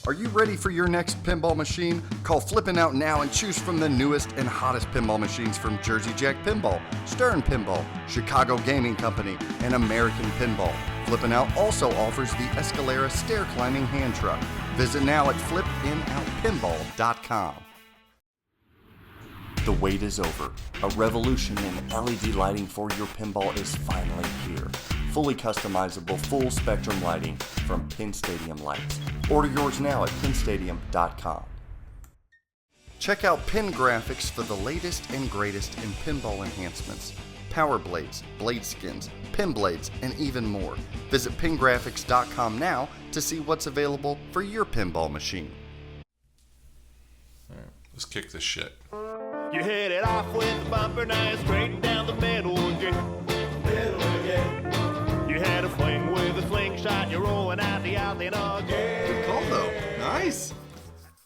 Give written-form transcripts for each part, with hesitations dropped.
Are you ready for your next pinball machine? Call Flippin' Out now and choose from the newest and hottest pinball machines from Jersey Jack Pinball, Stern Pinball, Chicago Gaming Company, and American Pinball. Flippin' Out also offers the Escalera stair climbing hand truck. Visit now at flippinoutpinball.com. The wait is over. A revolution in LED lighting for your pinball is finally here. Fully customizable, full-spectrum lighting from Stdtm Lights. Order yours now at pinstadium.com. Check out Pin Graphics for the latest and greatest in pinball enhancements. Power blades, blade skins, pin blades, and even more. Visit pingraphics.com now to see what's available for your pinball machine. All right, let's kick this shit. You hit it off with the bumper, now it's straight down the middle again. You had a fling with a slingshot, you're rolling out the alley again. Good call, though. Nice.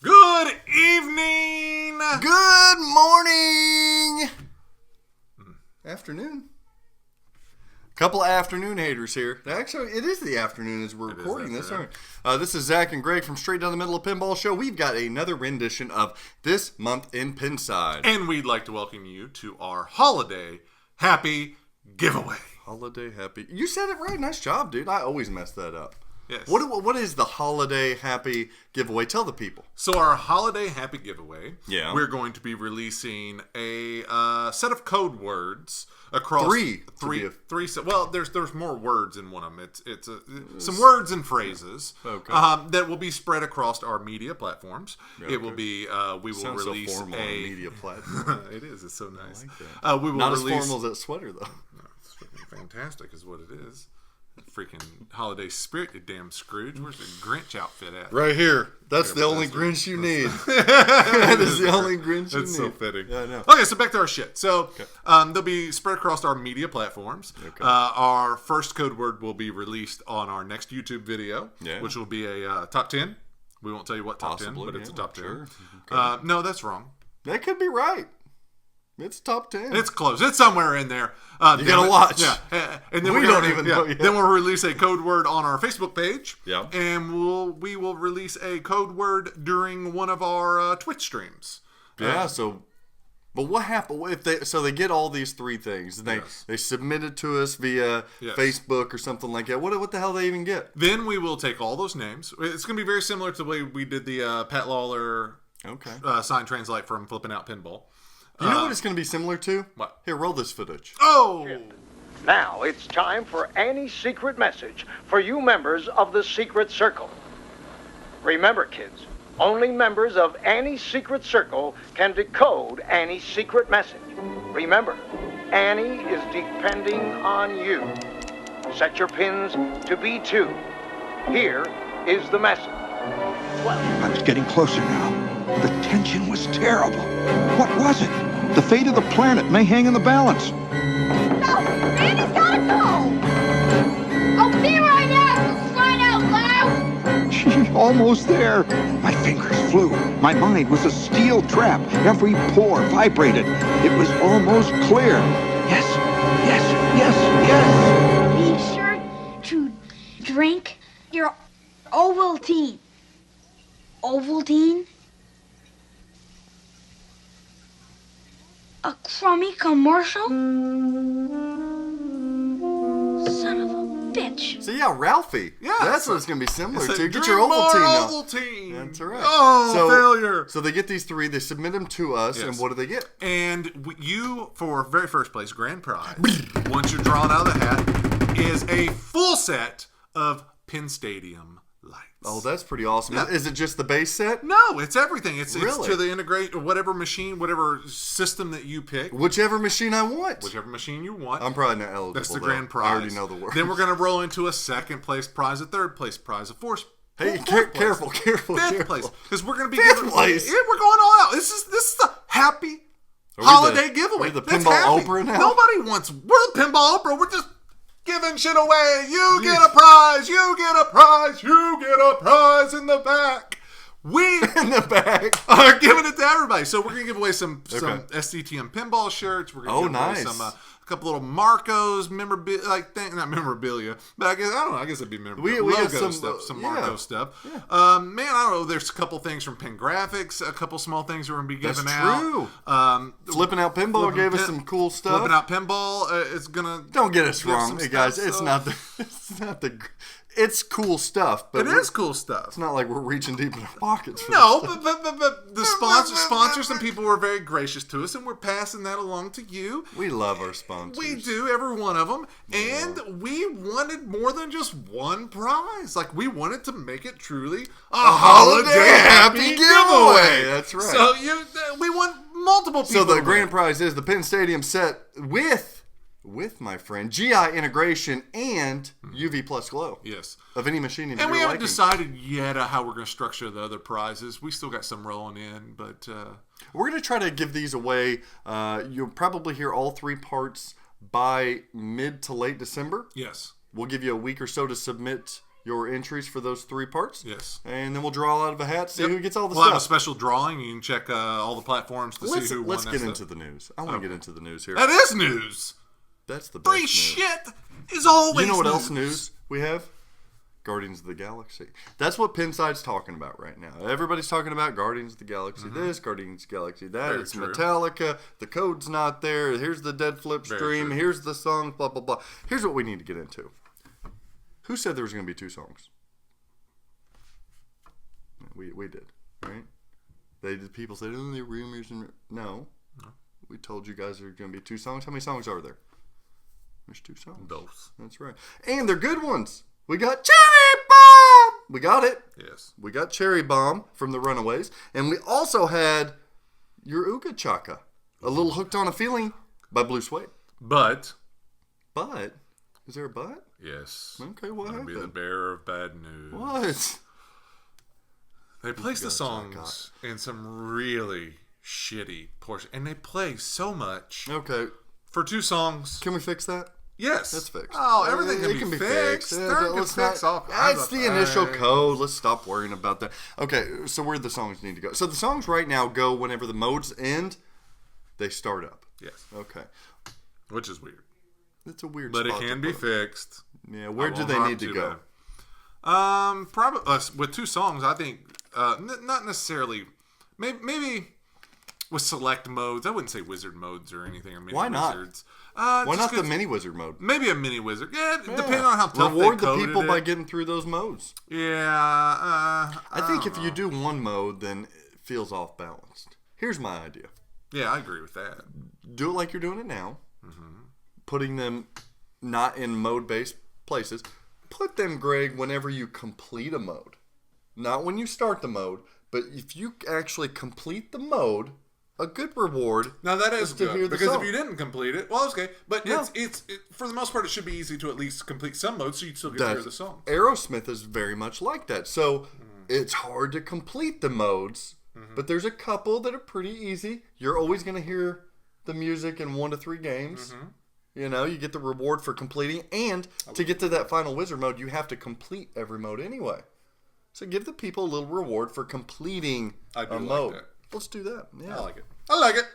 Good evening. Good morning. Afternoon. Couple of afternoon haters here. Actually, it is the afternoon as we're recording this. This is Zach and Greg from Straight Down the Middle of Pinball Show. We've got another rendition of This Month in Pinside. And we'd like to welcome you to our holiday happy giveaway. Holiday happy. You said it right. Nice job, dude. I always mess that up. Yes. What is the holiday happy giveaway? Tell the people. So our holiday happy giveaway, yeah, we're going to be releasing a set of code words across three. Well, there's more words in one of them. It's some words and phrases that will be spread across our media platforms. Okay. It will be we will Sounds release so formal, a media platform. It is. It's so nice. I like that. We will not release, as formal as that sweater though. No, it's freaking fantastic, is what it is. Freaking holiday spirit, you damn Scrooge. Where's the Grinch outfit at? Right here. That's the only Grinch you need. That is the only Grinch you need. That's so fitting. Yeah, I know. Okay, so back to our shit. So they'll be spread across our media platforms. Okay. Our first code word will be released on our next YouTube video, which will be a top 10. We won't tell you what top 10, but it's a top 10. Sure. Okay. No, that's wrong. That could be right. It's top 10. It's close. It's somewhere in there. You gotta watch. Yeah. And then we don't even know yet. Then we'll release a code word on our Facebook page. Yeah. And we will release a code word during one of our Twitch streams. Yeah. But what happened if they get all these three things? They submit it to us via Facebook or something like that. What the hell do they even get? Then we will take all those names. It's going to be very similar to the way we did the Pat Lawler sign translate from Flippin' Out Pinball. You know what it's going to be similar to? What? Here, roll this footage. Oh! Now it's time for Annie's secret message for you members of the Secret Circle. Remember, kids, only members of Annie's Secret Circle can decode Annie's secret message. Remember, Annie is depending on you. Set your pins to B2. Here is the message. I was getting closer now. The tension was terrible. What was it? The fate of the planet may hang in the balance. No! Annie's gotta go! I'll be right out, crying out loud! Gee, almost there. My fingers flew. My mind was a steel trap. Every pore vibrated. It was almost clear. Yes, yes, yes, yes. Be sure to drink your Ovaltine. Ovaltine? A crummy commercial? Son of a bitch. So yeah, Ralphie. Yeah. That's what it's going to be similar to. Get drink your Ovaltine now. Ovaltine. That's right. Oh, failure. So they get these three, they submit them to us, and what do they get? And you, for very first place, grand prize, once you're drawn out of the hat, is a full set of Stdtm lights. Oh, that's pretty awesome. Yeah. Is it just the base set? No, it's everything. It's really? To the integrate whatever machine, whatever system that you pick. Whichever machine I want. Whichever machine you want. I'm probably not eligible. That's the grand prize. I already know the word. Then we're going to roll into a second place prize, a third place prize, a fourth. Hey, careful. Fifth place, because we're going to be fifth place. Yeah, we're going all out. This is the happy holiday giveaway. Are we the Pinball Oprah now? Nobody wants. We're the Pinball Oprah. We're just giving shit away. You get a prize. You get a prize. You get a prize in the back. We in the back are giving it to everybody. So we're gonna give away some Sdtm pinball shirts. We're gonna give away some a couple little Marcos memorabilia, not memorabilia, but I don't know. I guess it'd be memorabilia. We got Logo some, stuff, some yeah. Marco stuff. Yeah. Man, I don't know. There's a couple things from Pin Graphics, a couple small things we're gonna be giving That's out. true. Flipping Out Pinball gave us some cool stuff. Flipping Out Pinball is gonna. Don't get us give wrong, some hey guys. stuff, It's so- not the. It's not the. It's cool stuff, but It is cool stuff. It's not like we're reaching deep in our pockets. For No, this stuff. but the sponsors and people were very gracious to us, and we're passing that along to you. We love our sponsors. We do, every one of them, and we wanted more than just one prize. Like, we wanted to make it truly a holiday happy giveaway. That's right. So we want multiple people. So the to grand win. prize is the Penn Stadium set with my friend GI integration and UV plus glow. Yes. Of any machine in And we your haven't liking. decided yet how we're going to structure the other prizes. We still got some rolling in, but We're going to try to give these away. You'll probably hear all 3 parts by mid to late December. yes. We'll give you a week or so to submit your entries for those 3 parts. Yes. And then we'll draw out of a hat, see who gets all the We'll have a stuff. special drawing. You can check all the platforms to see who won. Let's that get stuff. into the news. I want to get into the news here. That is news. That's the best Free news. shit is always You know what news. else news we have? Guardians of the Galaxy. That's what Pinside's talking about right now. Everybody's talking about Guardians of the Galaxy this, Guardians of the Galaxy that. Very It's true. Metallica. The code's not there. Here's the dead flip Very stream. true. Here's the song, blah, blah, blah. Here's what we need to get into. Who said there was going to be 2 songs? We did, right? People said, oh, they're rumors. No. We told you guys there are going to be 2 songs. How many songs are there? There's 2 songs. Those. That's right. And they're good ones. We got Cherry Bomb. We got it. Yes. We got Cherry Bomb from the Runaways. And we also had Your Ooga Chaka, A Little Hooked on a Feeling by Blue Suede. But But, is there a but? yes. Okay, what I'm gonna be the happened? bearer of bad news. What? They place the Ooga songs in some really shitty portion, and they play so much Okay. for 2 songs. Can we fix that? Yes, That's fixed. Oh, everything It can be fixed. Yeah, Stern can let's fix not- off. That's the initial code. Let's stop worrying about that. Okay, so where do the songs need to go? So the songs right now go whenever the modes end, they start up. Yes, Okay. which is weird, It's a weird but it spot to can be put 'em. fixed. Yeah, where I do won't they harm need to too go? bad. Probably with 2 songs. I think not necessarily. Maybe with select modes. I wouldn't say wizard modes or anything or mini Why not? wizards. Why Just not the 'cause mini wizard mode? Maybe a mini wizard. Yeah, depending on how tough Reward they the coded people it. by getting through those modes. Yeah. I think if you do one mode, then it feels off balanced. Here's my idea. Yeah, I agree with that. Do it like you're doing it now. Mm-hmm. Putting them not in mode-based places. Put them, Greg, whenever you complete a mode. Not when you start the mode, but if you actually complete the mode, a good reward. Now that is to hear good the because song. if you didn't complete it, well, okay. But Yeah. it's for the most part, it should be easy to at least complete some modes, so you'd still get to hear the song. Aerosmith is very much like that. So it's hard to complete the modes, but there's a couple that are pretty easy. You're always going to hear the music in 1 to 3 games. You know, you get the reward for completing, and to get to that final wizard mode, you have to complete every mode anyway. So give the people a little reward for completing I do a like mode. that. Let's do that. Yeah. I like it. I like it.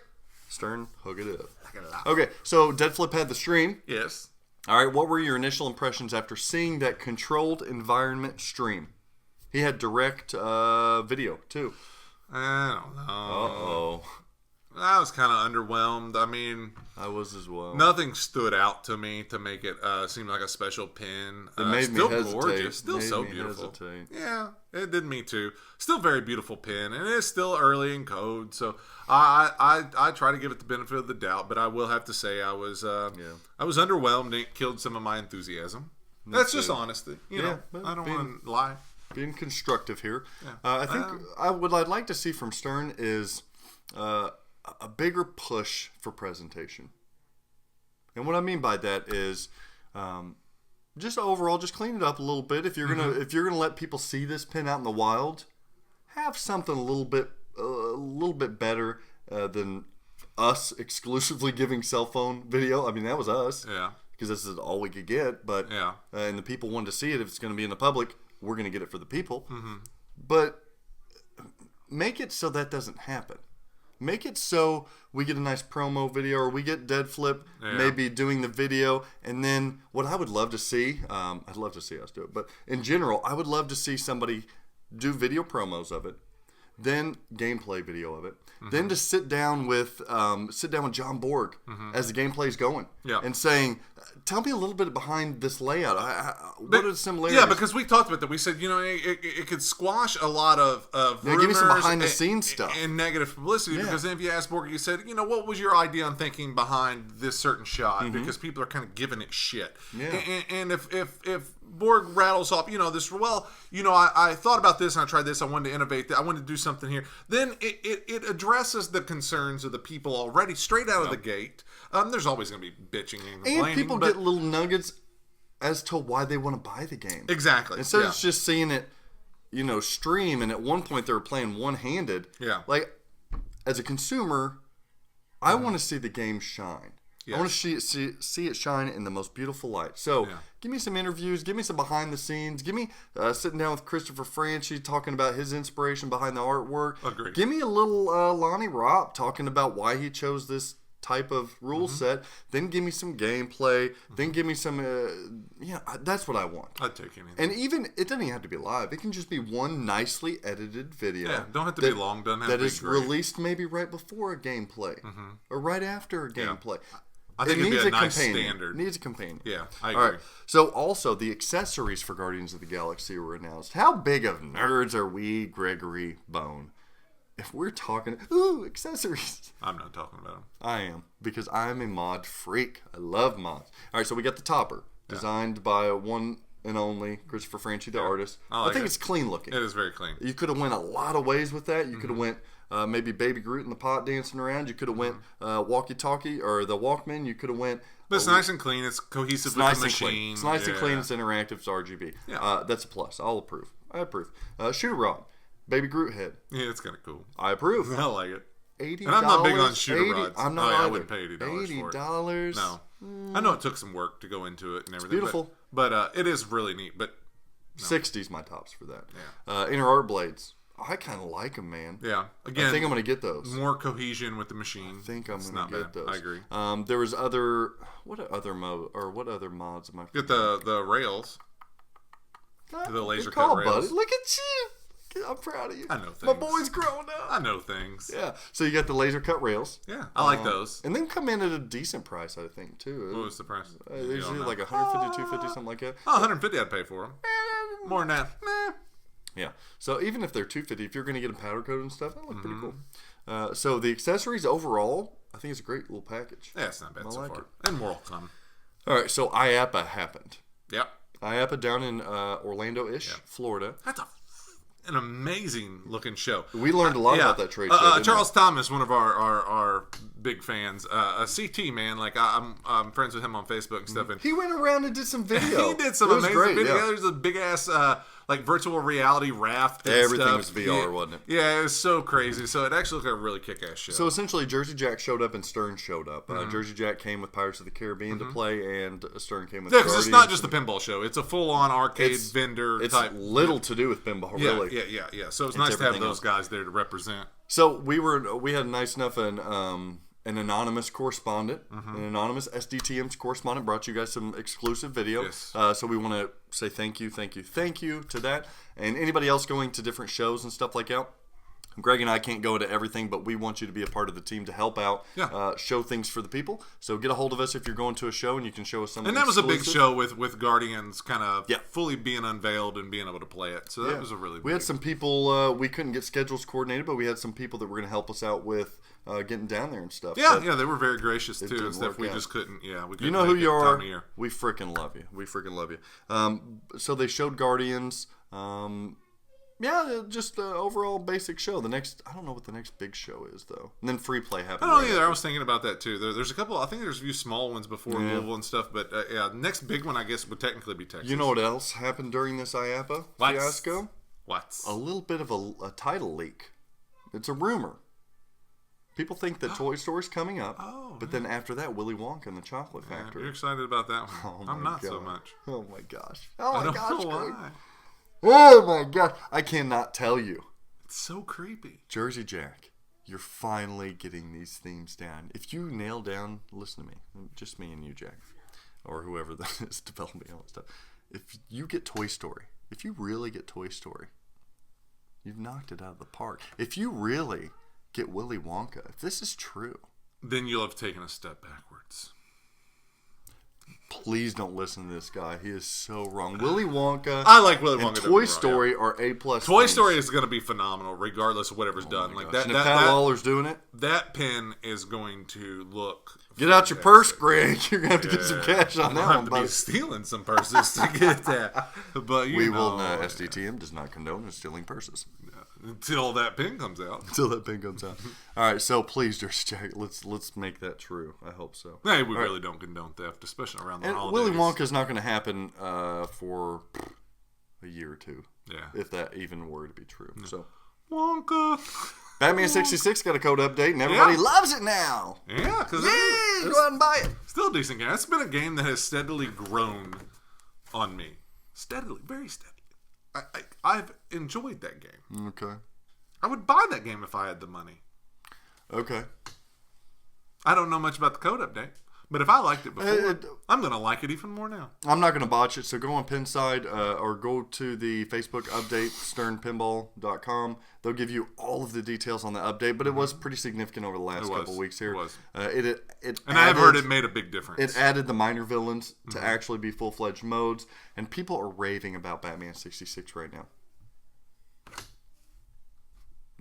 Stern, hook it up. I like it a lot. Okay, so Dead Flip had the stream. Yes. All right, what were your initial impressions after seeing that controlled environment stream? He had direct video, too. I don't know. Uh-oh. I was kind of underwhelmed. I mean, I was as well. nothing stood out to me to make it seem like a special pin. It made me still hesitate. gorgeous. Still Made so me beautiful. hesitate. Yeah, it did me too. Still very beautiful pin, and it's still early in code, so I try to give it the benefit of the doubt. But I will have to say I was underwhelmed, and it killed some of my enthusiasm. That's just honesty, you know. but I don't being- want to lie. Being constructive here. Yeah. I think what I'd like to see from Stern is a bigger push for presentation. And what I mean by that is just overall, just clean it up a little bit. If you're gonna let people see this pin out in the wild, have something a little bit better than us exclusively giving cell phone video. I mean, that was us. Yeah. Because this is all we could get. But Yeah. and the people wanted to see it. If it's going to be in the public, we're going to get it for the people. Mm-hmm. But make it so that doesn't happen. Make it so we get a nice promo video, or we get Dead Flip maybe doing the video, and then what I would love to see, I'd love to see us do it, but in general, I would love to see somebody do video promos of it, then gameplay video of it, then to sit down with John Borg as the gameplay's going, and saying, tell me a little bit behind this layout. What are the similarities? Yeah, because we talked about that. We said, it could squash a lot of rumors, give me some behind the scenes stuff and negative publicity. Because then if you asked Borg, you said, what was your idea on thinking behind this certain shot? Because people are kind of giving it shit. And if Borg rattles off, this, I thought about this and I tried this. I wanted to innovate. I wanted to do something here. Then it addresses the concerns of the people already straight out of the gate. There's always going to be bitching and complaining. And people get little nuggets as to why they want to buy the game. Exactly. Instead of just seeing it, stream, and at one point they were playing one-handed. Yeah. Like, as a consumer, I want to see the game shine. Yes. I want to see it shine in the most beautiful light. So, give me some interviews. Give me some behind the scenes. Give me sitting down with Christopher Franchi talking about his inspiration behind the artwork. Agreed. Give me a little Lonnie Ropp talking about why he chose this type of rule set. Then give me some gameplay. Then give me some. That's what I want. I'd take anything. And even it doesn't even have to be live. It can just be one nicely edited video. Yeah, don't have to be long. Doesn't have to be that is great. Released maybe right before a gameplay or right after a gameplay. I think it'd be a nice standard. It needs a companion. Yeah, I agree. All right. So also the accessories for Guardians of the Galaxy were announced. How big of nerds are we, Gregory Bone? If we're talking, accessories. I'm not talking about them. I am, because I'm a mod freak. I love mods. All right, so we got the topper, designed by one and only Christopher Franchi, the artist. I think it's clean looking. It is very clean. You could have went a lot of ways with that. You could have went maybe Baby Groot in the pot dancing around. You could have went walkie-talkie or the Walkman. You could have went. But it's nice and clean. It's cohesive with the machine. It's nice and clean. It's interactive. It's RGB. Yeah. That's a plus. I'll approve. I approve. Shooter Rod. Baby Groot head. Yeah, it's kind of cool. I approve. I like it. $80. And I'm not big on shooter rods. I'm not either. I wouldn't pay $80 for it. $80? No. I know it took some work to go into it and everything. Beautiful. But it is really neat. But no. 60's my tops for that. Yeah. Inner art blades. I kind of like them, man. Yeah. Again, I think I'm going to get those. More cohesion with the machine. I think I'm going to get those. I agree. There was what other mods am I? Get the rails. The laser call, cut rails. Buddy. Look at you. I'm proud of you. I know things. My boy's growing up. I know things. Yeah. So you got the laser cut rails. Yeah. I like those. And then come in at a decent price, I think, too. What was the price? Usually like $150, $250, something like that. Oh, $150 I'd pay for them. More than that. Nah. Yeah. So even if they're $250, if you're going to get them powder coated and stuff, that look pretty cool. So the accessories overall, I think it's a great little package. Yeah, it's not bad so like far. it. And more will come. All right. So IAPA happened. Yep. IAPA down in Orlando-ish, Florida. That's an amazing looking show. We learned a lot about that trade show. Charles Thomas, one of our big fans, a CT man. Like I'm friends with him on Facebook and stuff. And he went around and did some video. He did some amazing video. Yeah. There's a big ass like virtual reality raft. And everything stuff. was VR, wasn't it? Yeah, it was so crazy. So it actually looked like a really kick-ass show. So essentially, Jersey Jack showed up and Stern showed up. Jersey Jack came with Pirates of the Caribbean to play, and Stern came with because it's not just a pinball show. It's a full-on arcade vendor type. It's little to do with pinball, really. Yeah. So it's nice to have those guys there to represent. So we had nice enough an anonymous correspondent, an anonymous Sdtm's correspondent brought you guys some exclusive video. Yes. So we want to say thank you to that. And anybody else going to different shows and stuff like that, Greg and I can't go into everything, but we want you to be a part of the team to help out, show things for the people. So get a hold of us if you're going to a show, and you can show us something. And that was a big exclusive. show with Guardians kind of fully being unveiled and being able to play it. So that was a really big. We had some people, we couldn't get schedules coordinated, but we had some people that were going to help us out with getting down there and stuff. Yeah, they were very gracious too and stuff. We out. just couldn't. Yeah, we couldn't. You know who you are. We freaking love you. So they showed Guardians. Just the overall basic show. I don't know what the next big show is though. And then free play happened. I don't either. I was thinking about that too. There's a couple. I think there's a few small ones before Louisville and stuff. But next big one I guess would technically be Texas. You know what else happened during this IAPA fiasco? What? A little bit of a title leak. It's a rumor. People think that Toy Story's coming up, but then after that, Willy Wonka and the Chocolate Factory. You're excited about that one. I'm not so much. Oh my gosh. I don't know why. Oh my gosh. I cannot tell you. It's so creepy. Jersey Jack You're finally getting these themes down. If you nail down, listen to me, just me and you, Jack, or whoever that is developing all that stuff. If you get Toy Story, if you really get Toy Story, you've knocked it out of the park. If you really get Willy Wonka, if this is true, then you'll have taken a step backwards. Please don't listen to this guy. He is so wrong. Willy Wonka. I like Willy Wonka. And Toy Story are A+. Toy Story is going to be phenomenal, regardless of whatever's done. Like that. And if Pat Lawler's doing it, that pin is going to look. Get out your purse, Greg. You're gonna have to get some cash on that one. I'm gonna be stealing some purses to get that. But we will. Sdtm does not condone stealing purses until that pin comes out. All right, so please, just Jack, let's make that true. I hope so. Hey, we really don't condone theft, especially around the holidays. Willy Wonka is not going to happen for a year or two. Yeah, if that even were to be true. Yeah. So Wonka. Batman 66 got a code update, and everybody loves it now. Yeah, because go out and buy it. Still a decent game. It's been a game that has steadily grown on me. Steadily, very steadily. I've enjoyed that game. Okay. I would buy that game if I had the money. Okay. I don't know much about the code update, but if I liked it before, I'm going to like it even more now. I'm not going to botch it, so go on Pinside or go to the Facebook update, sternpinball.com. They'll give you all of the details on the update, but it was pretty significant over the last couple of weeks here. It was. And I've heard it made a big difference. It added the minor villains to actually be full-fledged modes, and people are raving about Batman 66 right now.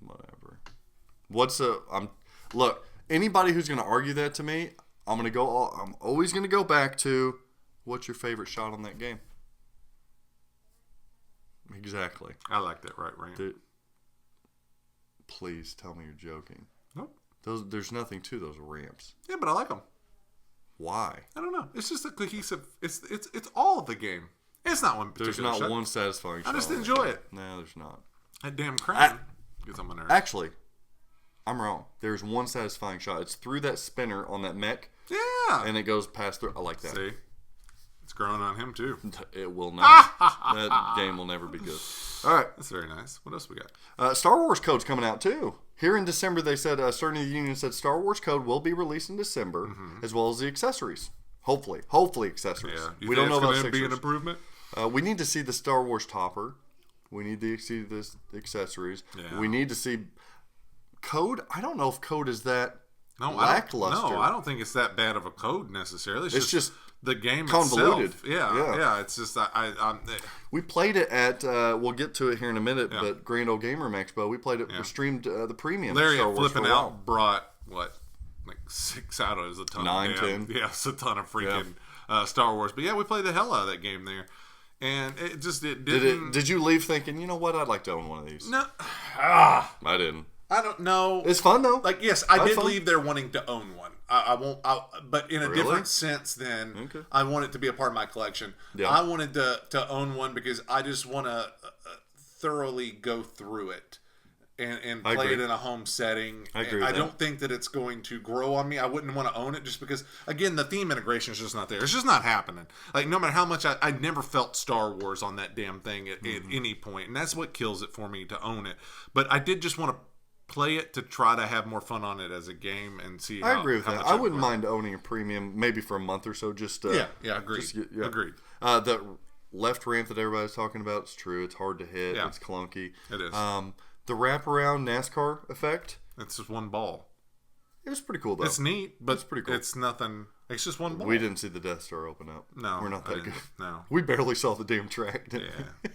Whatever. Look, anybody who's going to argue that to me, I'm always going to go back to, what's your favorite shot on that game? Exactly. I like that right. Dude, please tell me you're joking. Nope. There's nothing to those ramps. Yeah, but I like them. Why? I don't know. It's just a cohesive. It's all of the game. It's not one particular There's not shot. one satisfying shot. I just enjoy it. No, there's not. That damn crane gets on my nerves. Actually, I'm wrong. There's one satisfying shot. It's through that spinner on that mech. Yeah. And it goes past through. I like that. See? It's growing on him, too. It will not. That game will never be good. All right. That's very nice. What else we got? Star Wars Code's coming out, too. Here in December, they said, Certain the Union said Star Wars Code will be released in December, as well as the accessories. Hopefully accessories. Yeah. We don't know about it's Sixers. Be an improvement? We need to see the Star Wars topper. We need to see the accessories. Yeah. We need to see Code. I don't know if Code is that lackluster. I don't think it's that bad of a code necessarily. It's just the game convoluted. Itself. Yeah. It's just we played it at. We'll get to it here in a minute. Yeah. But Grand Old Gamer Expo, we played it. We streamed the premium. Larry Star Wars flipping out brought what, like 6 out of a ton. 9, 10. Yeah, it's a ton of freaking Star Wars. But yeah, we played the hell out of that game there. And it didn't. Did you leave thinking, you know what, I'd like to own one of these? No. I didn't. I don't know. It's fun though. Like, yes, I did leave there wanting to own one. I won't. But in a different sense than I want it to be a part of my collection. Yeah. I wanted to own one because I just want to thoroughly go through it and play it in a home setting. I agree. I don't think that it's going to grow on me. I wouldn't want to own it just because, again, the theme integration is just not there. It's just not happening. Like, no matter how much I never felt Star Wars on that damn thing at any point, and that's what kills it for me to own it. But I did just want to play it to try to have more fun on it as a game and see. I agree with that. I wouldn't mind owning a premium, maybe for a month or so. Just agreed. Agreed. The left ramp that everybody's talking about is true. It's hard to hit. Yeah. It's clunky. It is. The wraparound NASCAR effect. It's just one ball. It was pretty cool though. It's neat, but it's pretty cool. It's nothing. It's just one ball. We didn't see the Death Star open up. No, we're not that good. No, we barely saw the damn track. Yeah.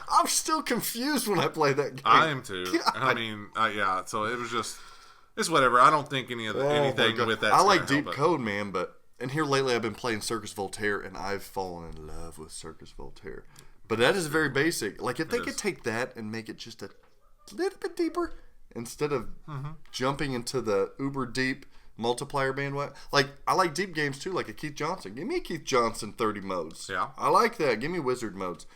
I'm still confused when I play that game. I am too. God. I mean, yeah. So it was just, it's whatever. I don't think anything with that. I like Deep Code, man, and here lately I've been playing Circus Voltaire, and I've fallen in love with Circus Voltaire. But that is very basic. Like if they could take that and make it just a little bit deeper instead of jumping into the uber deep multiplier bandwagon. Like I like deep games too, like a Keith Johnson. Give me a Keith Johnson 30 modes. Yeah, I like that. Give me wizard modes.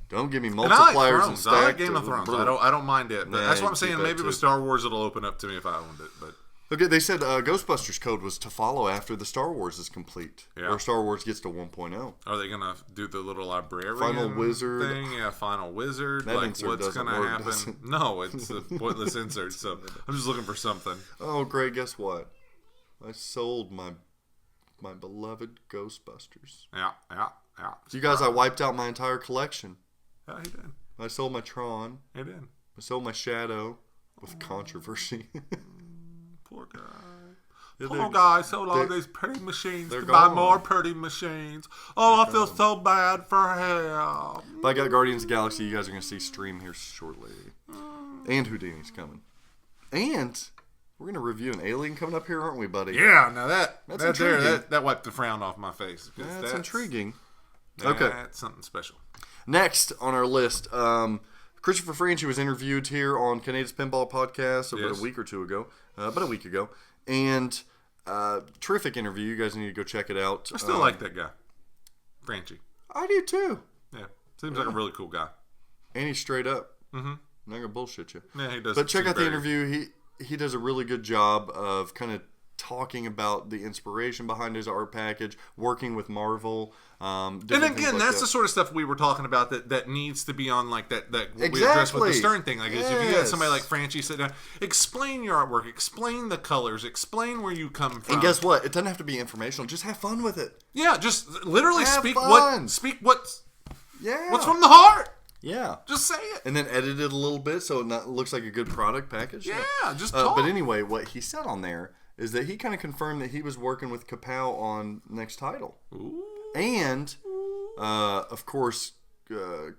Don't give me multipliers and stacks. I like Game of Thrones. I don't mind it. But that's what I'm saying. Maybe with Star Wars, it'll open up to me if I owned it. But Okay, they said Ghostbusters code was to follow after the Star Wars is complete. Yeah. Or Star Wars gets to 1.0. Are they going to do the little librarian Final Wizard thing? Yeah, Final Wizard. That like, insert what's doesn't going to work, happen? does it? No, it's a pointless insert. So I'm just looking for something. Oh, great. Guess what? I sold my beloved Ghostbusters. Yeah. You guys, I wiped out my entire collection. Yeah, he did. I sold my Tron. He did. I sold my Shadow with controversy. Poor guy. Yeah, Poor guy sold all these pretty machines they're to buy gone. more pretty machines. Oh, I feel so bad for him. But I got Guardians of the Galaxy. You guys are going to see stream here shortly. And Houdini's coming. And we're going to review an Alien coming up here, aren't we, buddy? Yeah, now that intriguing. that wiped the frown off my face. 'Cause That's intriguing. That's Okay. something special. Next on our list, Christopher Franchi was interviewed here on Canada's Pinball Podcast about a week or two ago. About a week ago. And terrific interview. You guys need to go check it out. I still like that guy, Franchi. I do too. Yeah, seems like a really cool guy. And he's straight up. Mm-hmm. Not going to bullshit you. Yeah, he does. But check seem out the very- interview. He does a really good job of kind of talking about the inspiration behind his art package, working with Marvel. And again, that's the sort of stuff we were talking about that needs to be on like that what we addressed with the Stern thing. Like if you had somebody like Franchi sit down, explain your artwork, explain the colors, explain where you come from. And guess what? It doesn't have to be informational. Just have fun with it. Yeah, just literally Have speak fun. what's Yeah. what's from the heart. Yeah. Just say it. And then edit it a little bit so it looks like a good product package. Yeah, just talk. But anyway, what he said on there is that he kind of confirmed that he was working with Kapow on next title. Ooh. And, of course,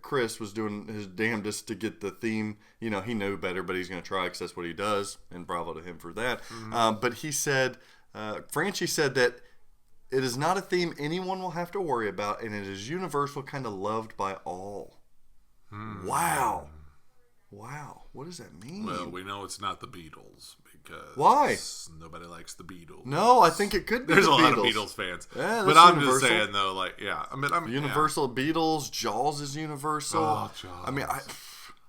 Chris was doing his damnedest to get the theme. You know, he knew better, but he's going to try because that's what he does. And bravo to him for that. But he said, Franchi said that it is not a theme anyone will have to worry about, and it is universal, kind of loved by all. Wow. What does that mean? Well, we know it's not the Beatles because Why? Nobody likes the Beatles. No, I think it could be There's the a lot Beatles. of Beatles fans. Yeah, but that's I'm universal. just saying though, like, yeah, I mean, Universal, Beatles, Jaws is universal. Oh, Jaws. I mean,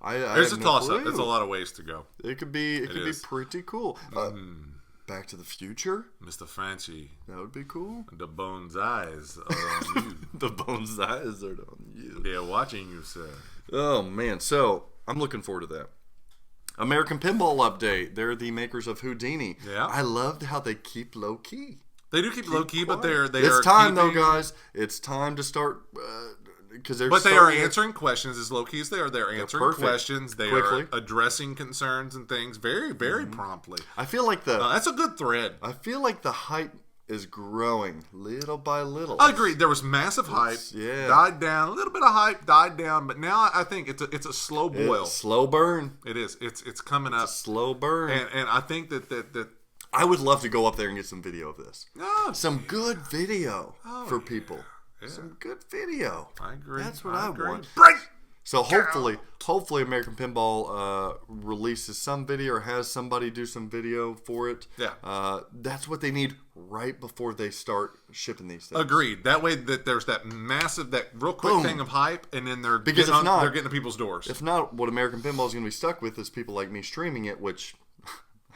I There's have a no toss up. clue. There's a lot of ways to go. It could be. It could be is. pretty cool. Back to the Future. Mr. Franchi, That would be cool. the bone's eyes are on you. The bone's eyes are on you. They're watching you, sir. Oh man, so I'm looking forward to that. American Pinball update. They're the makers of Houdini. Yeah. I loved how they keep low key. They do keep low key, but they It's are time though, keeping- guys. It's time to start because they're. But they are starting it- answering questions as low key as they are. They're answering perfect. questions. They Quickly. are addressing concerns and things very, very promptly. I feel like That's a good thread. I feel like the hype is growing little by little. I agree. There was massive hype. yeah. Died down. A little bit of hype died down, but now I think it's a slow boil. Slow burn. It is. It's coming up. Slow burn. And I think that I would love to go up there and get some video of this. oh, Some good video for yeah. people. Yeah. Some good video. I agree. That's what I agree. want. Break. So hopefully American Pinball releases some video or has somebody do some video for it. Yeah. That's what they need right before they start shipping these things. Agreed. That way that there's that real quick Boom. thing of hype, and then they're Because getting if not- they're getting to people's doors. If not, what American Pinball is going to be stuck with is people like me streaming it, which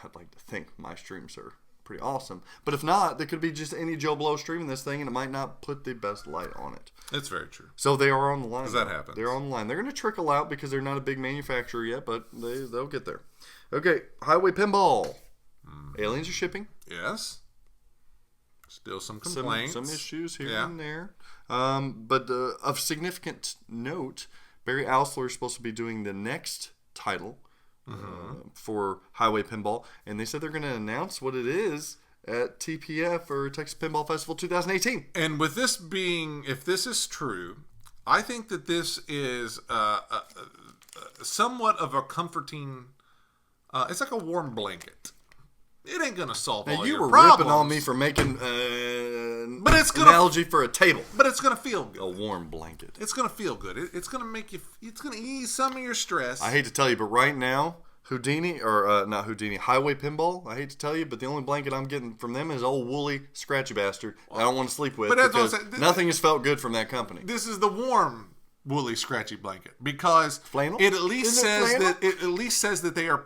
I'd like to think my streams are pretty awesome. But if not, there could be just any Joe Blow streaming this thing, and it might not put the best light on it. It's very true. So they are on the line. Because that happens. They're on the line. They're going to trickle out because they're not a big manufacturer yet, but they'll get there. Okay, Highway Pinball. Aliens are shipping. Yes. Still some complaints. Some issues here Yeah. and there. But of significant note, Barry Alsler is supposed to be doing the next title for Highway Pinball, and they said they're going to announce what it is at TPF, or Texas Pinball Festival 2018. And with this being, if this is true, I think that this is somewhat of a comforting. It's like a warm blanket. It ain't gonna solve Now all you your were problems. ripping on me for making But it's gonna- analogy for a table. But it's gonna feel good. A warm blanket. It's gonna feel good. It's gonna make you. It's gonna ease some of your stress. I hate to tell you, but right now, Houdini, or not Houdini, Highway Pinball, I hate to tell you, but the only blanket I'm getting from them is old woolly, scratchy bastard I don't want to sleep with, But that's what I'm because saying. nothing has felt good from that company. This is the warm, woolly, scratchy blanket because Flannel? it at least Is it says flannel? that they are.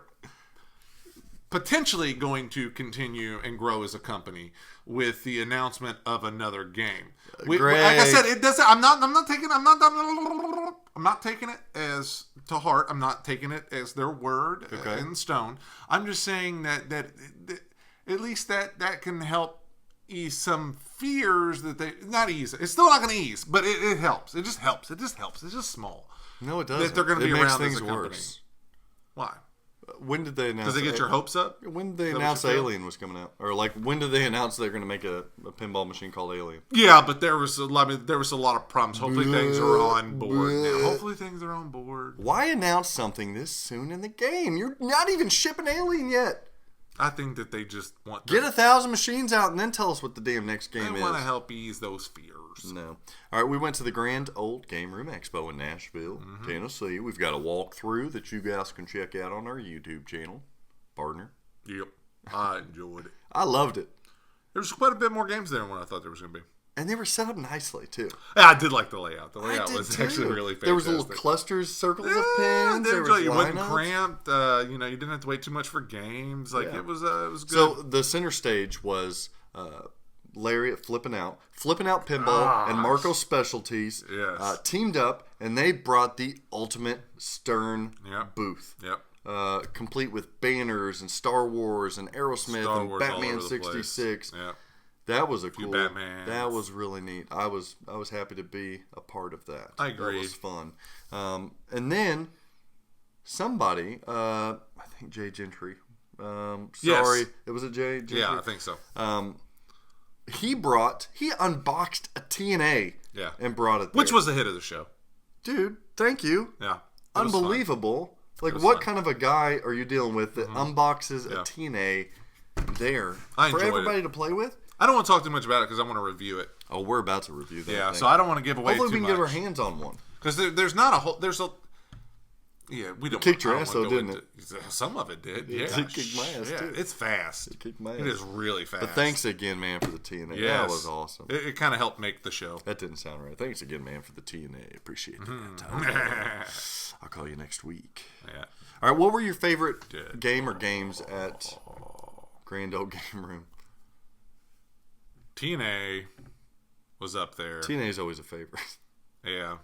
potentially going to continue and grow as a company with the announcement of another game. Like I said, it doesn't. I'm not taking it as to heart. I'm not taking it as their word in stone. I'm just saying that at least that can help ease some fears that they not ease. It's still not going to ease, but it helps. It just helps. It just helps. It's just small. No, it doesn't. That they're going to be around as a company. Worse. Why? When did they announce? Does it get your hopes up? When did they announce Alien was coming out, or like when did they announce they're going to make a pinball machine called Alien? Yeah, but there was a lot of problems. Hopefully things are on board now. Hopefully things are on board. Why announce something this soon in the game? You're not even shipping Alien yet. I think that they just want to get 1,000 machines out and then tell us what the damn next game is. They want to help ease those fears. No. All right, we went to the Grand Old Game Room Expo in Nashville, Tennessee. We've got a walkthrough that you guys can check out on our YouTube channel. Partner. Yep. I enjoyed it. I loved it. There was quite a bit more games there than what I thought there was going to be. And they were set up nicely, too. Yeah, I did like the layout. The layout was actually really fantastic. There was little clusters, circles of pins. It wasn't cramped. You didn't have to wait too much for games. It was good. So the center stage was Lariat flipping out pinball and Marco Specialties teamed up, and they brought the ultimate Stern booth. Yep. Complete with banners and Star Wars and Aerosmith and Batman 66. Yeah. That was a cool. Batmans. That was really neat. I was happy to be a part of that. I agree. That was fun. And then somebody, I think Jay Gentry. Sorry, was it Jay Gentry? Yeah, I think so. He unboxed a TNA. Yeah. And brought it there. Which was the hit of the show. Dude, thank you. Yeah. Unbelievable. What kind of a guy are you dealing with that unboxes a TNA there for everybody to play with? I don't want to talk too much about it because I want to review it. Oh, we're about to review that. Yeah, so I don't want to give away too much. Hopefully we can get our hands on one. Because there's not a whole... we don't... Kicked your ass though, didn't it? Some of it did, yeah. It kicked my ass, too. It's fast. It kicked my ass. It is really fast. But thanks again, man, for the TNA. Yes. That was awesome. It kind of helped make the show. That didn't sound right. Thanks again, man, for the TNA. Appreciate that. I'll call you next week. Yeah. All right, what were your favorite game or games at Grand Old Game Room? TNA was up there. TNA is always a favorite. Yeah.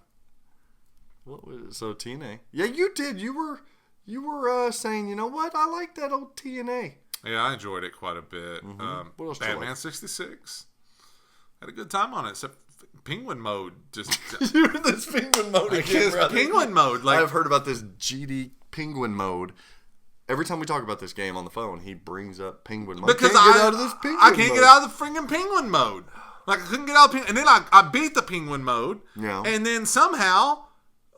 What was it? So TNA? Yeah, you did. You were saying, you know what? I like that old TNA. Yeah, I enjoyed it quite a bit. What else? Batman 66. Had a good time on it. Except Penguin mode. Just this Penguin mode again, brother. Penguin mode. I've heard about this GD Penguin mode. Every time we talk about this game on the phone, he brings up Penguin mode. Because I can't get out of the freaking Penguin mode. Like, I couldn't get out of Penguin. And then I beat the Penguin mode. Yeah. And then somehow,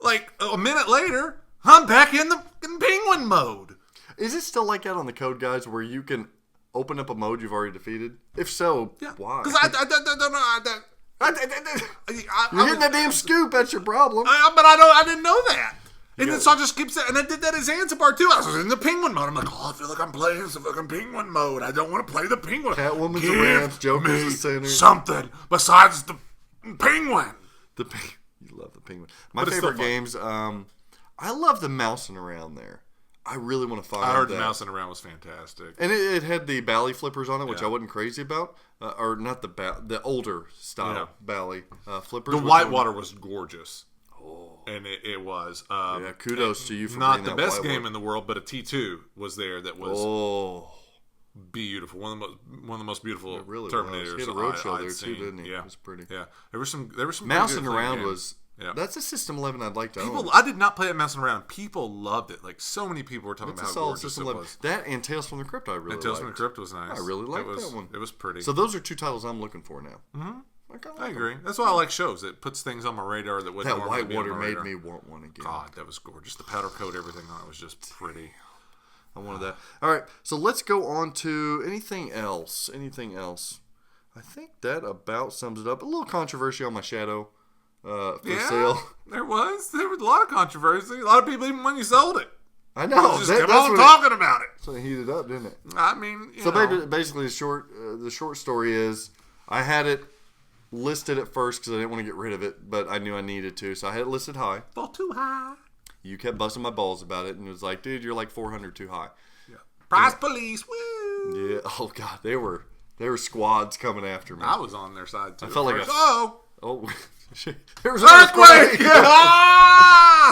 like a minute later, I'm back in the Penguin mode. Is it still like that on the Code Guys where you can open up a mode you've already defeated? If so, why? Because I don't know. You're getting that damn scoop. That's your problem. But I didn't know that. And then so I just keep saying, and I did that in Zanzibar too. I was in the Penguin mode. I'm like, I feel like I'm playing some fucking Penguin mode. I don't want to play the Penguin. Catwoman's a ramp, Joker's a center. Something besides the Penguin. You love the Penguin. My favorite games, I love the mousing around there. I really want to find that. I heard the mousing around was fantastic. And it had the bally flippers on it, which I wasn't crazy about. Or not the older style bally flippers. The Whitewater was gorgeous. And it was. Kudos to you for not the that best Whitewater game in the world, but a T2 was there that was beautiful. One of the most beautiful Terminators. He had a roadshow there too, didn't he? Yeah, it was pretty. Yeah, there was some mousing around was. Yeah. That's a System 11 I'd like to own. I did not play it mousing around. People loved it. Like so many people were talking about how gorgeous System it was. That and Tales from the Crypt I really liked. Tales from the Crypt was nice. I really liked that one. It was pretty. So those are two titles I'm looking for now. Mm-hmm. I agree. That's why I like shows. It puts things on my radar that wouldn't normally be on my radar. That Whitewater made me want one again. God, that was gorgeous. The powder coat, everything on it was just pretty. I wanted that. All right, so let's go on to anything else. I think that about sums it up. A little controversy on my Shadow for sale. There was a lot of controversy. A lot of people, even when you sold it. I know. Just kept on talking about it. So it heated up, didn't it? I mean, basically, the short story is I had it listed at first because I didn't want to get rid of it, but I knew I needed to, so I had it listed high. Fall too high. You kept busting my balls about it, and it was like, dude, you're like 400 too high. Yeah. Prize police, woo! Yeah. Oh God, they were squads coming after me. I was on their side too. I felt like oh, there was an earthquake!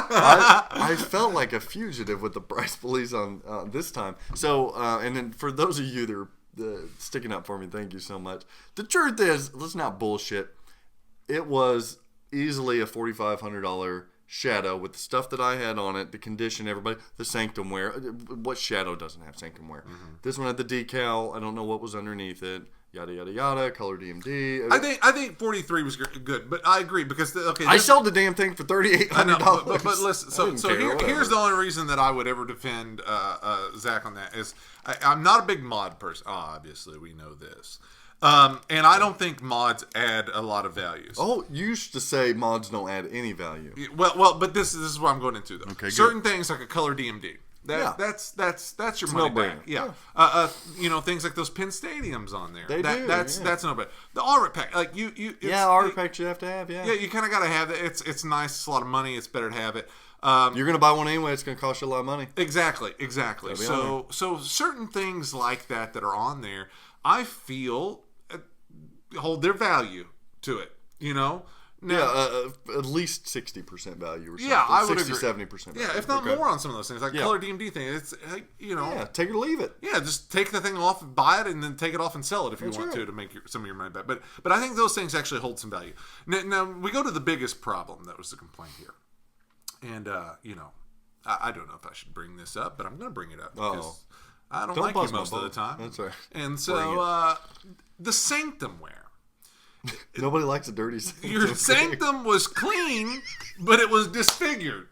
I felt like a fugitive with the prize police on this time. So, and then for those of you that are sticking up for me, thank you so much. The truth is, let's not bullshit. It was easily a $4,500 Shadow with the stuff that I had on it, the condition, everybody, the Sanctum wear. What Shadow doesn't have Sanctum wear? Mm-hmm. This one had the decal. I don't know what was underneath it. Yada yada yada. Color DMD. I think 43 was good, but I agree because I sold the damn thing for $3,800. But listen, so here's the only reason that I would ever defend Zach on that is I'm not a big mod person. Obviously, we know this. And I don't think mods add a lot of values. Oh, you used to say mods don't add any value. Well, but this is what I'm going into though. Okay, certain things like a color DMD. That's your money back. Yeah. Things like those Pin Stadiums on there. That's no bad. The R pack, like R pack you have to have. Yeah, you kind of got to have it. It's nice. It's a lot of money. It's better to have it. You're gonna buy one anyway. It's gonna cost you a lot of money. Exactly. So certain things like that are on there, I feel hold their value to it. Now, at least 60% value or something. Yeah, I would 60-70% value. Yeah, if not more on some of those things. Like color DMD thing. It's, Yeah, take it or leave it. Yeah, just take the thing off and buy it and then take it off and sell it if you want to make some of your money back. But I think those things actually hold some value. Now we go to the biggest problem that was the complaint here. And, I don't know if I should bring this up, but I'm going to bring it up because I don't like you most of the time. That's right. And so, the Sanctum wear. Nobody likes a dirty Sanctum. Your Sanctum was clean, but it was disfigured.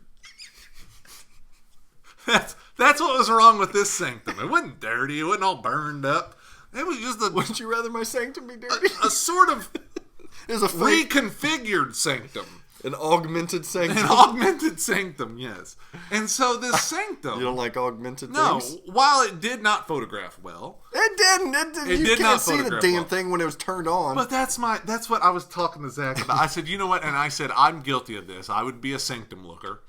That's what was wrong with this Sanctum. It wasn't dirty. It wasn't all burned up. It was just Wouldn't you rather my Sanctum be dirty? a sort of it was a reconfigured Sanctum. An augmented Sanctum. An augmented Sanctum, yes. And so this Sanctum... You don't like augmented no, things? No, while it did not photograph well... It didn't. You can't see the damn thing when it was turned on. But that's what I was talking to Zach about. I said, you know what? And I said, I'm guilty of this. I would be a Sanctum looker.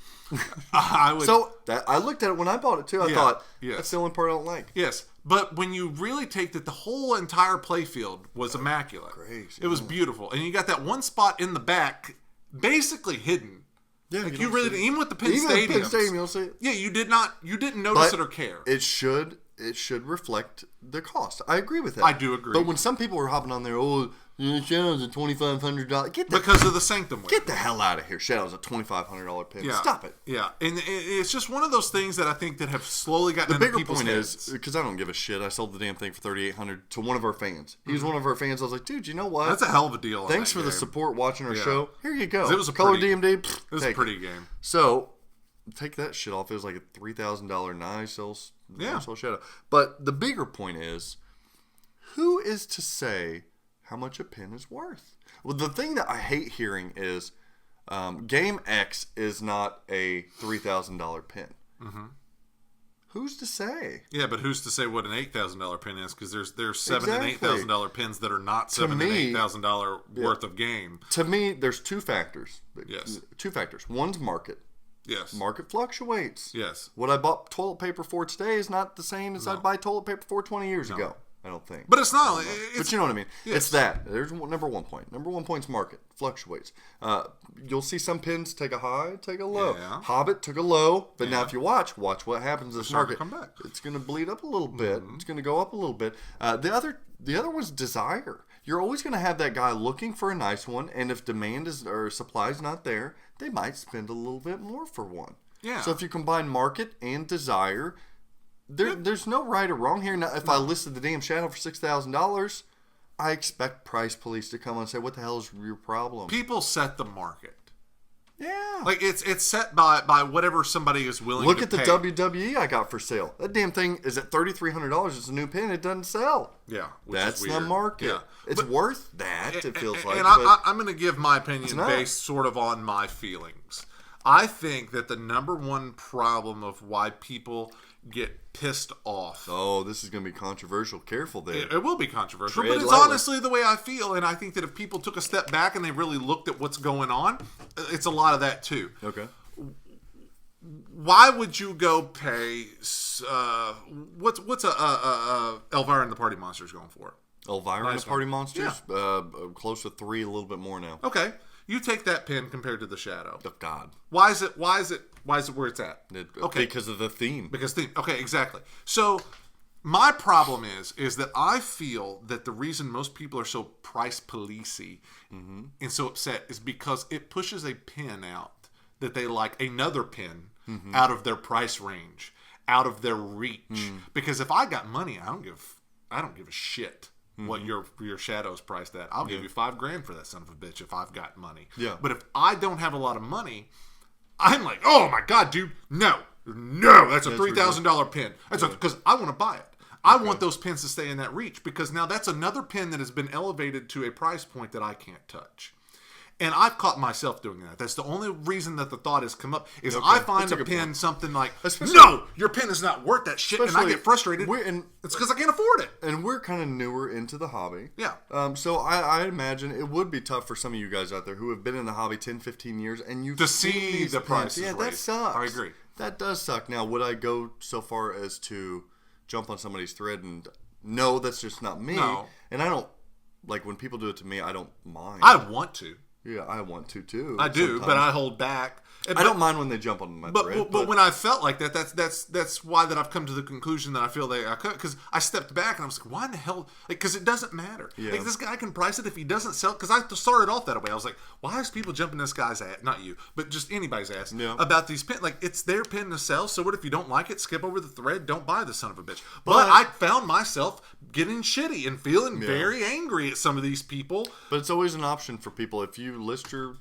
I would... So, I looked at it when I bought it, too. I thought, that's the only part I don't like. Yes. But when you really take that, the whole entire playfield was immaculate. Great. It was beautiful. And you got that one spot in the back... basically hidden. Yeah, like you really didn't, even with the Pin Stadium. Pin Stadium, you'll see it. Yeah, you didn't notice it or care. It should reflect the cost. I agree with that. I do agree. But when some people were hopping on there, Shadow's a $2,500. Because of the Sanctum wear. Get the hell out of here. Shadow's a $2,500 pin. Yeah. Stop it. Yeah, and it's just one of those things that I think that have slowly gotten into people's heads. The bigger point is, because I don't give a shit, I sold the damn thing for $3,800 to one of our fans. He was one of our fans. I was like, dude, you know what? That's a hell of a deal. Thanks for the support watching our show. Here you go. It was a color DMD. It was a pretty game. So, take that shit off. It was like a $3,000 nice Shadow. But the bigger point is, who is to say how much a pin is worth? Well, the thing that I hate hearing is Game X is not a $3,000 pin. Mm-hmm. Who's to say? Yeah, but who's to say what an $8,000 pin is? Because there's $7,000 and $8,000 pins that are not $7,000 and $8,000 worth of game. To me, there's two factors. Yes. Two factors. One's market. Yes. Market fluctuates. Yes. What I bought toilet paper for today is not the same as I'd buy toilet paper for 20 years ago. I don't think. But it's not. But you know what I mean. Yes. It's that. There's number one point. Number one point's market. Fluctuates. You'll see some pins take a high, take a low. Yeah. Hobbit took a low, but now if you watch what happens in this market. Come back. It's going to bleed up a little bit. Mm-hmm. It's going to go up a little bit. The other one's desire. You're always going to have that guy looking for a nice one, and if demand or supply is not there, they might spend a little bit more for one. Yeah. So if you combine market and desire, there's no right or wrong here. Now, if I listed the damn Shadow for $6,000, I expect price police to come and say, "What the hell is your problem?" People set the market. Yeah, like it's set by whatever somebody is willing. Look to at the pay. WWE I got for sale. That damn thing is at $3,300. It's a new pin. It doesn't sell. Yeah, that's the market. Yeah. It's worth that. It feels like. And I'm going to give my opinion based sort of on my feelings. I think that the number one problem of why people get pissed off. Oh, this is going to be controversial. Careful there. It will be controversial, but it's honestly the way I feel, and I think that if people took a step back and they really looked at what's going on, it's a lot of that too. Okay. why would you go pay? What's Elvira and the Party Monsters going for? Elvira and the Party Monsters, close to 3, a little bit more now. Okay, you take that pin compared to the Shadow. Oh, God. Why is it where it's at? Okay, because of the theme. Okay, exactly. So my problem is that I feel that the reason most people are so price policey and so upset is because it pushes a pin out that they like, another pin out of their price range, out of their reach. Because if I got money, I don't give a shit what your Shadow's priced at. I'll give you $5,000 for that son of a bitch if I've got money. Yeah. But if I don't have a lot of money, I'm like, oh my God, dude, no, that's a $3,000 pin. That's because I want to buy it. I want those pins to stay in that reach, because now that's another pin that has been elevated to a price point that I can't touch. And I've caught myself doing that. That's the only reason that the thought has come up is I find a pin something like, no, your pin is not worth that shit, and I get frustrated. It's because I can't afford it. And we're kind of newer into the hobby. Yeah. So I imagine it would be tough for some of you guys out there who have been in the hobby 10, 15 years, and you've seen these the pins. prices Yeah, raised. that sucks. I agree. That does suck. Now, would I go so far as to jump on somebody's thread and no, that's just not me. No. And I don't, like, when people do it to me, I don't mind. I want to. Yeah, I want to too. I do, but I hold back. I don't mind when they jump on my thread. But when I felt like that, that's why that I've come to the conclusion that I feel I could, because I stepped back and I was like, why in the hell? Because it doesn't matter. Yeah. Like, this guy can price it if he doesn't sell. Because I started off that way. I was like, why is people jumping this guy's ass? Not you, but just anybody's ass about these pins. Like, it's their pin to sell. So what if you don't like it? Skip over the thread. Don't buy the son of a bitch. But I found myself getting shitty and feeling very angry at some of these people. But it's always an option for people if you list your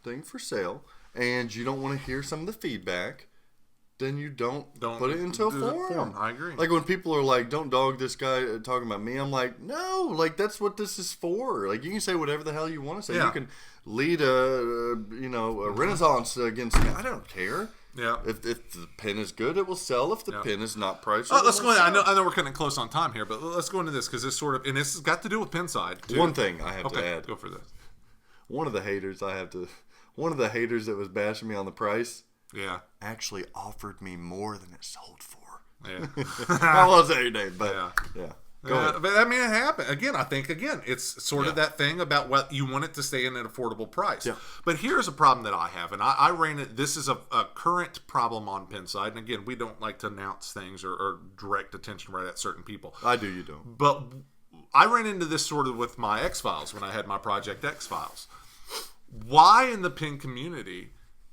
thing for sale and you don't want to hear some of the feedback, then you don't put it into a forum. I agree. Like when people are like, don't dog this guy talking about me, I'm like, no, like that's what this is for. Like you can say whatever the hell you want to say. Yeah. You can lead a renaissance against me. I don't care. Yeah. If the pin is good, it will sell. If the pin is not priced, let's go. I know we're cutting close on time here, but let's go into this because this sort of, and this has got to do with Pinside too. One thing I have to add. Go for this. One of the haters that was bashing me on the price, actually offered me more than it sold for. Yeah. I won't say your name, but yeah. Go ahead. But I mean, it happened. Again, I think, it's sort of that thing about what you want it to stay in an affordable price. Yeah. But here's a problem that I have, and I ran it. This is a current problem on Pinside. And again, we don't like to announce things or direct attention right at certain people. I do, you don't. But I ran into this sort of with my X-Files when I had my Project X-Files. Why in the pin community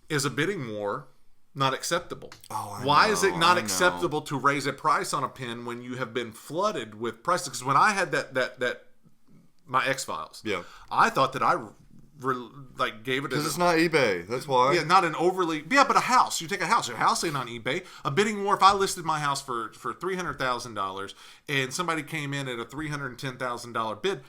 is a bidding war not acceptable? Why is it not acceptable to raise a price on a pin when you have been flooded with prices? Because when I had that my X-Files, I thought that I gave it because it's not eBay. That's why. Yeah, not an overly. Yeah, but a house. You take a house. Your house ain't on eBay. A bidding war. If I listed my house for $300,000 and somebody came in at a $310,000 bid,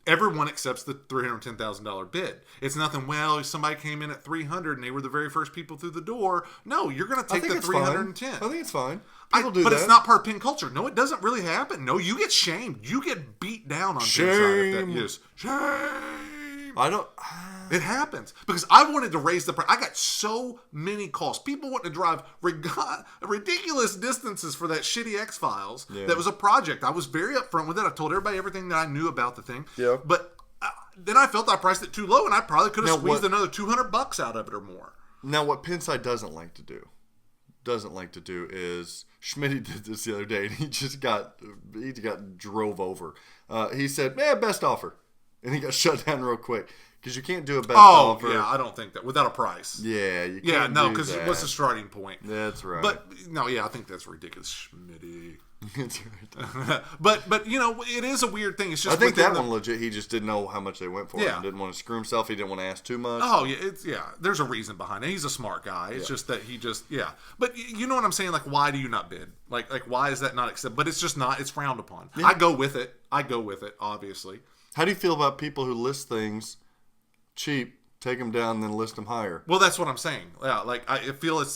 everyone accepts the $310,000 bid. It's nothing. Well, somebody came in at $300 and they were the very first people through the door. No, you're going to take the $310. I think it's fine. People do but that. It's not part of pin culture. No, it doesn't really happen. No, you get shamed. You get beat down on Pinside if that is. Shame. I don't. It happens because I wanted to raise the price. I got so many calls. People wanting to drive ridiculous distances for that shitty X-Files. Yeah. That was a project. I was very upfront with it. I told everybody everything that I knew about the thing. Yeah. But then I felt I priced it too low, and I probably could have squeezed another $200 out of it or more. Now, what Pinside doesn't like to do is Schmitty did this the other day, and he got drove over. He said, best offer. And he got shut down real quick because you can't do a best offer. Oh, yeah, I don't think that. Without a price. Yeah, you can't. Yeah, no, because what's the starting point? That's right. But, no, yeah, I think that's ridiculous. Schmitty. That's right. but it is a weird thing. It's just I think that one legit. He just didn't know how much they went for. Yeah. And didn't want to screw himself. He didn't want to ask too much. Oh yeah, there's a reason behind it. He's a smart guy. It's just that he just But you know what I'm saying? Like, why do you not bid? Like why is that not accepted? But it's just not. It's frowned upon. Yeah. I go with it. Obviously. How do you feel about people who list things cheap, take them down, then list them higher? Well, that's what I'm saying. Yeah, like I feel it's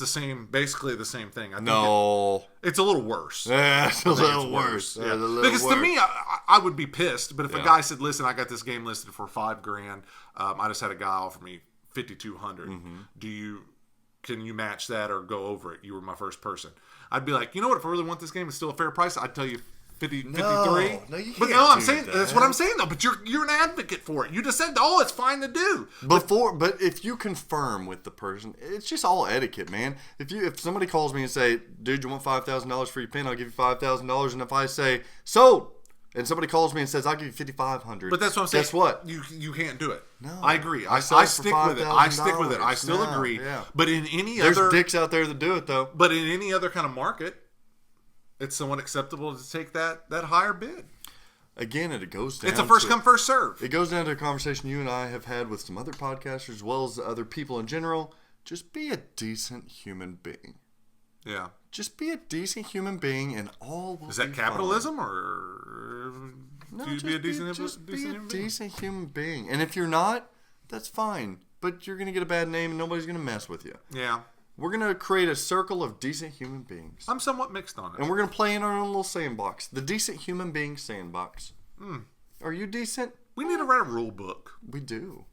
basically the same thing. I think it's a little worse. Yeah, it's a little worse. Yeah. Because to me, I would be pissed. But if a guy said, "Listen, I got this game listed for $5,000. I just had a guy offer me $5,200. can you match that or go over it? You were my first person. I'd be like, you know what? If I really want this game, it's still a fair price. I'd tell you 53. No, you but can't no, I'm do saying that. that's what I'm saying though. But you're an advocate for it. You just said, oh, it's fine to do. But if you confirm with the person, it's just all etiquette, man. If somebody calls me and say, dude, you want $5,000 for your pin? I'll give you $5,000. And if I say sold, and somebody calls me and says, I'll give you $5,500. But that's what I'm saying. Guess what? You can't do it. No, I agree. I sell it for stick with it. I stick with it. I $5,000. still No, agree. yeah. But in any There's other dicks out there that do it though. But in any other kind of market, it's somewhat acceptable to take that higher bid. Again, it goes down. It's a first come, first serve. It goes down to a conversation you and I have had with some other podcasters, as well as other people in general. Just be a decent human being. Yeah. Just be a decent human being, and all will Is that be capitalism, fine. or No, do you just be a decent be a decent human being. And if you're not, that's fine. But you're gonna get a bad name, and nobody's gonna mess with you. Yeah. We're gonna create a circle of decent human beings. I'm somewhat mixed on it. And we're going to play in our own little sandbox. The decent human being sandbox. Mm. Are you decent? We need to write a rule book. We do.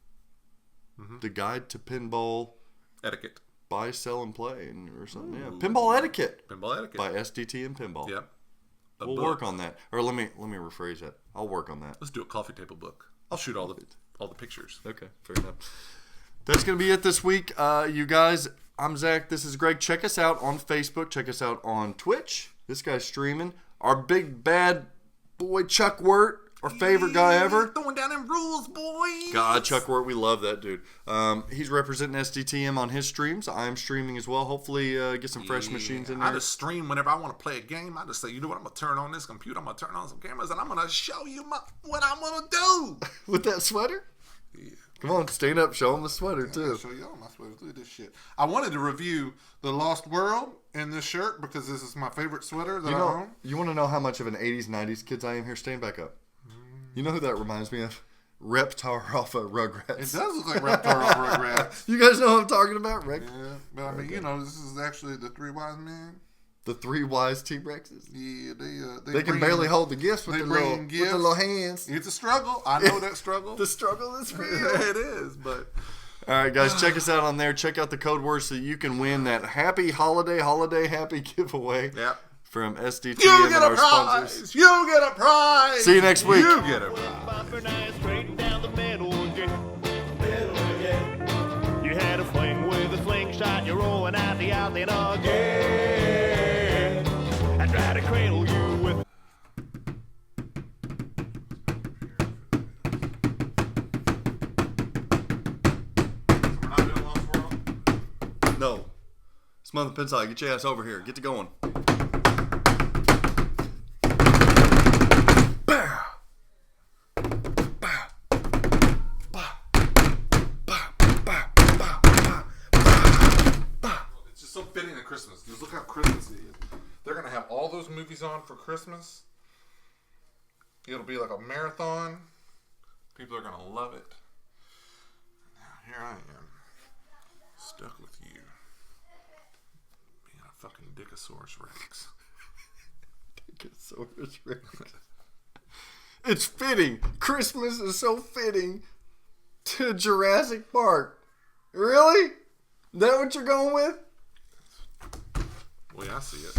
Mm-hmm. The Guide to Pinball Etiquette. Buy, Sell, and Play or something. Yeah. Pinball Etiquette. Pinball Etiquette. By Sdtm Pinball. Yep. We'll work on that. Or let me rephrase that. I'll work on that. Let's do a coffee table book. I'll shoot all the pictures. Okay, fair enough. That's going to be it this week. You guys, I'm Zach. This is Greg. Check us out on Facebook. Check us out on Twitch. This guy's streaming. Our big bad boy Chuck Wirt, our favorite guy ever. Throwing down them rules, boys. God, Chuck Wirt, we love that dude. He's representing Sdtm on his streams. I'm streaming as well. Hopefully get some fresh machines in there. I just stream whenever I want to play a game. I just say, you know what, I'm going to turn on this computer. I'm going to turn on some cameras, and I'm going to show you what I'm going to do. With that sweater? Yeah. Come on, stand up. Show him the sweater, too. I'll show y'all my sweater. Look at this shit. I wanted to review The Lost World in this shirt because this is my favorite sweater that I own. You want to know how much of an 80s, 90s kids I am here? Stand back up. You know who that reminds me of? Reptar off of Rugrats. It does look like Reptar off Rugrats. You guys know what I'm talking about, Rick? Yeah, but I mean, this is actually the Three Wise Men. The Three Wise T-Rexes? Yeah, they can barely hold the gifts with their little hands. It's a struggle. I know that struggle. The struggle is real. It is, but... All right, guys, check us out on there. Check out the code words so you can win that happy holiday happy giveaway. Yep. From Sdtm you get and a our prize. sponsors. You get a prize. See you next week. You get a prize. Bumper nice, straight down the middle, yeah. You had a fling with a slingshot, you're rolling out the alley again. I try to cradle you with. We're not doing Lost World? No. Smother Pinside, get your ass over here. Get to going. It's just so fitting at Christmas. Just look how Christmassy it is. They're going to have all those movies on for Christmas. It'll be like a marathon. People are going to love it. Now, here I am. Stuck with you. Being a fucking Dickosaurus Rex. Dickosaurus Rex. It's fitting. Christmas is so fitting to Jurassic Park. Really? Is that what you're going with? Well, yeah, I see it.